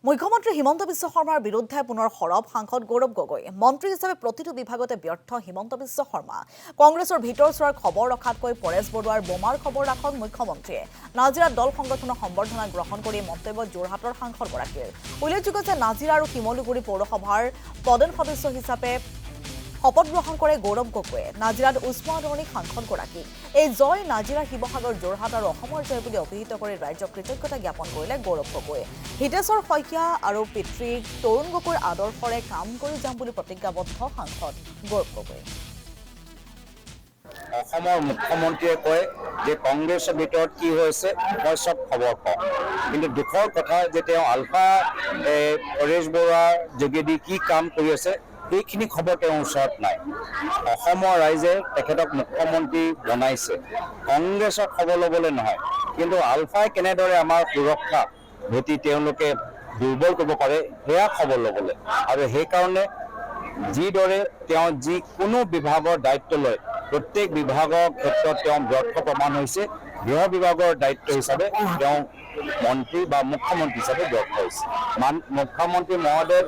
মুখ্যমন্ত্ৰী হিমন্ত বিশ্ব শৰ্মাৰ বিৰুদ্ধে পুনৰ সৰব সাংসদ গৌৰৱ গগৈ মন্ত্ৰী হিচাপে প্ৰতিটো বিভাগতে ব্যৰ্থ হিমন্ত বিশ্ব শৰ্মা কংগ্ৰেছৰ ভিতৰ চোৱাৰ খবৰ ৰখাতকৈ পৰেশ বৰুৱাৰ বোমাৰ খবৰ ৰাখক মুখ্যমন্ত্ৰীয়ে নাজিৰাত দল সংগঠনৰ সম্বৰ্ধনা গ্ৰহণ কৰি মন্তব্য যোৰহাটৰ সাংসদগৰাকীৰ উল্লেখযোগ্য যে নাজিৰা আৰু শিমলুগুৰি পৌৰসভাৰ পদেন সদস্য হিচাপে শপত গ্ৰহণ কৰে গৌৰৱ গগৈয়ে নাজিৰাত উষ্ম আদৰণি সাংসদগৰাকী এই জয় নাজিৰা শিৱসাগৰ যোৰহাট আৰু অসমৰ জয় বুলি অভিহিত কৰি ৰাজ্যক কৃতজ্ঞতা জ্ঞাপন কৰিলে গৌৰৱ গগৈয়ে হিতেশ্বৰ শইকীয়া আৰু পিতৃ তৰুণ গগৈৰ আদৰ্শৰে কাম কৰি যাম বুলি প্ৰতিজ্ঞাবদ্ধ সাংসদ গৌৰৱ গগৈ অসমৰ মুখ্যমন্ত্ৰীয়ে কয় যে কংগ্ৰেছৰ ভিতৰত কি হৈছে মই সব খবৰ পাওঁ কিন্তু দুখৰ কথা যে তেওঁ আলফা পৰেশ বৰুৱাৰ যোগেদি কি কাম কৰি আছে এইখিনি খবৰ তেওঁৰ ওচৰত নাই অসমৰ ৰাইজে তেখেতক মুখ্যমন্ত্ৰী বনাইছে কংগ্ৰেছৰ খবৰ ল'বলৈ নহয় কিন্তু আলফাই কেনেদৰে আমাৰ সুৰক্ষা ভেটি তেওঁলোকে দুৰ্বল কৰিব পাৰে সেয়া খবৰ ল'বলৈ আৰু সেইকাৰণে যিদৰে তেওঁ যিকোনো বিভাগৰ দায়িত্ব লয় প্ৰত্যেক বিভাগৰ ক্ষেত্ৰত তেওঁ ব্যৰ্থ প্ৰমাণ হৈছে গৃহ বিভাগৰ দায়িত্ব হিচাপে তেওঁ মন্ত্ৰী বা মুখ্যমন্ত্ৰী হিচাপে ব্যৰ্থ হৈছে মুখ্যমন্ত্ৰী মহোদয়ে